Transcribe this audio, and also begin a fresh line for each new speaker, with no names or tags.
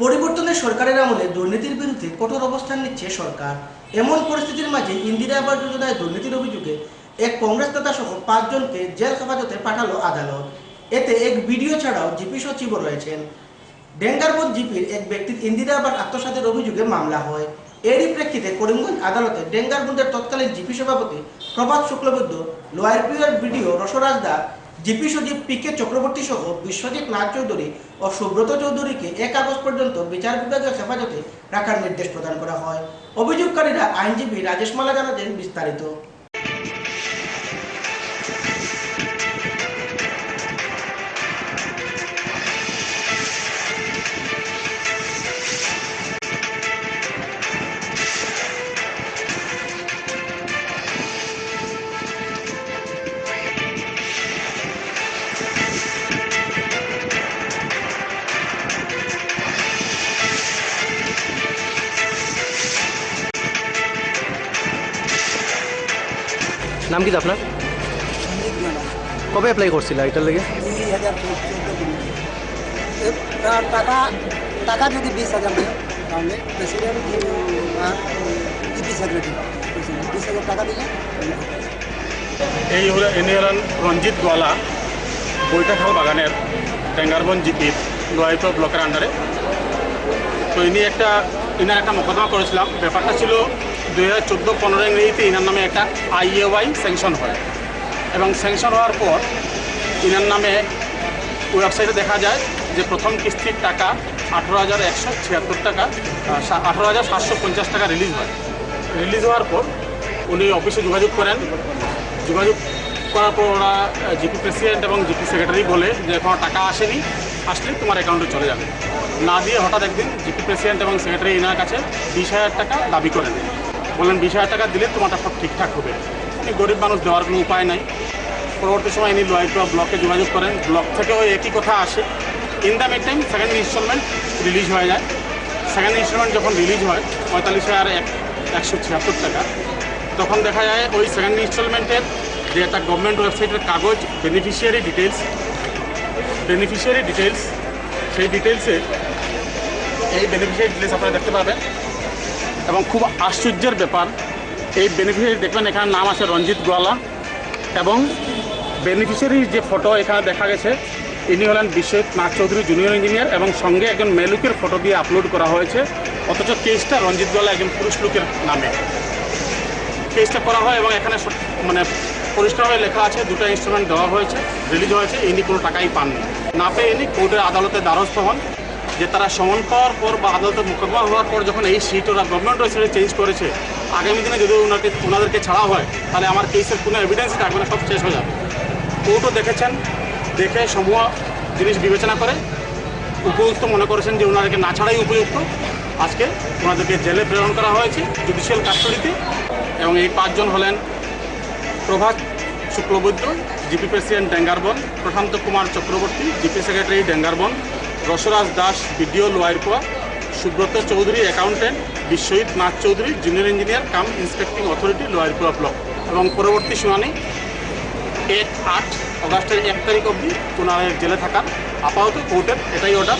পরিবর্তনের সরকারের আমলে দুর্নীতির বিরুদ্ধে কঠোর অবস্থান নিচ্ছে সরকার। এমন পরিস্থিতির মাঝে ইন্দিরা আবাস যোজনায় দুর্নীতির অভিযোগে এক কংগ্রেস নেতা সহ 5 জনকে জেল হেফাজতে পাঠালো আদালত। এতে এক বিডিও ছাড়াও জিপি সচিবও রয়েছেন। ডেঙ্গারবন্দ জিপির এক ব্যক্তির ইন্দিরা আবাস আত্মসাতের অভিযোগে মামলা হয়। এরই প্রেক্ষিতে করিমগঞ্জ আদালতে ডেঙ্গারবন্দের তৎকালীন জিপি সভাপতি প্রভাত শুক্লবৈদ্য, লোয়ার পিওর বিডিও রসরাজ দাস, জিপি সচিব পিকে চক্রবর্তী সহ বিশ্বজিৎ নাথ চৌধুরী ও সুব্রত চৌধুরীকে 1 আগস্ট পর্যন্ত বিচার বিভাগীয় হেফাজতে রাখার নির্দেশ প্রদান করা হয়। অভিযোগকারীরা আইনজীবী রাজেশ মালা জানাতেন বিস্তারিত।
নাম কি আপনার? কবে অ্যাপ্লাই করছিল এটার লেগে?
2000 টাকা যদি 20,000 দেয় তাহলে প্রেসিডেন্ট জিপি সেক্রেটারি 20,000 টাকা দিলে
ইনি হলেন রঞ্জিত গোয়ালা, বৈঠাখাল বাগানের ডেঙ্গারবন্দ জিপির লোয়াইপুর ব্লকের আন্ডারে। তো ইনার একটা মোকদ্দমা করেছিলাম। ব্যাপারটা ছিল 2014-15 ইংরেজিতে ইনার নামে একটা IAY স্যাংশন হয়, এবং স্যাংশন হওয়ার পর ইনার নামে ওয়েবসাইটে দেখা যায় যে প্রথম কিস্তির টাকা 18,176 টাকা, 18,750 টাকা রিলিজ হয়। রিলিজ হওয়ার পর উনি অফিসে যোগাযোগ করেন। যোগাযোগ করার পর ওরা জিপি প্রেসিডেন্ট এবং জিপি সেক্রেটারি বলে যে কোনো টাকা আসেনি, আসলে তোমার অ্যাকাউন্টে চলে যাবে। না দিয়ে হঠাৎ একদিন জিপি প্রেসিডেন্ট এবং সেক্রেটারি ইনার কাছে 20,000 টাকা দাবি করেন। বলেন 20,000 টাকা দিলে তোমারটা সব ঠিকঠাক হবে। এই গরিব মানুষ, দেওয়ার কোনো উপায় নাই। পরবর্তী সময় ইনি লোয়াইপুর ব্লকে যোগাযোগ করেন। ব্লক থেকেও একই কথা আসে। In the mid time second installment release হয়ে যায়। সেকেন্ড ইনস্টলমেন্ট যখন রিলিজ হয় 45,176 টাকা, তখন দেখা যায় ওই সেকেন্ড ইনস্টলমেন্টের যে একটা গভর্নমেন্ট ওয়েবসাইটের কাগজ বেনিফিশিয়ারি ডিটেলস, সেই ডিটেলসে এই বেনিফিশিয়ারি ডিটেলস আপনারা দেখতে পাবেন। এবং খুব আশ্চর্যের ব্যাপার, এই বেনিফিশিয়ারি দেখবেন এখানে নাম আছে রঞ্জিত গোয়ালা, এবং বেনিফিশিয়ারির যে ফটো এখানে দেখা গেছে ইনি হলেন বিশ্বজিৎ নাথ চৌধুরী জুনিয়র ইঞ্জিনিয়ার, এবং সঙ্গে একজন মেয়ে লোকের ফটো দিয়ে আপলোড করা হয়েছে। অথচ কেসটা রঞ্জিত গোয়ালা একজন পুরুষ লোকের নামে কেসটা করা হয়, এবং এখানে মানে পরিষ্কারভাবে লেখা আছে 2টা ইনস্ট্রুমেন্ট দেওয়া হয়েছে, রিলিজ হয়েছে। ইনি কোনো টাকাই পাননি। না পেয়ে ইনি কোর্টের আদালতে দ্বারস্থ হন যে তারা সমন পাওয়ার পর বা আদালতের মোকদ্দমা হওয়ার পর যখন এই সিট ওরা গভর্নমেন্ট ওয়েবসাইটে চেঞ্জ করেছে, আগামী দিনে যদি ওনাদেরকে ছাড়া হয় তাহলে আমার কেসের কোনো এভিডেন্সই থাকবে না, সব শেষ হয়ে যাবে। কোর্টও দেখেছেন, দেখে সমূহ জিনিস বিবেচনা করে উপযুক্ত মনে করেছেন যে ওনাদেরকে না ছাড়াই উপযুক্ত। আজকে ওনাদেরকে জেলে প্রেরণ করা হয়েছে জুডিশিয়াল কাস্টডিতে। এবং এই 5 জন হলেন Prabhat Shuklabaidya, GP president Dengarband; Prashanta Kumar Chakraborty, GP secretary Dengarband; Rasraj Das, BDO Lowerpua; Subrata Chowdhury, accountant; Biswajit Nath Chowdhury, junior engineer cum inspecting authority, Lowerpua block. এবং পরবর্তী শুনানি 8 আগস্টের 1 তারিখ অবধি ওনাদের জেলে থাকার আপাতত কোর্টের এটাই অর্ডার।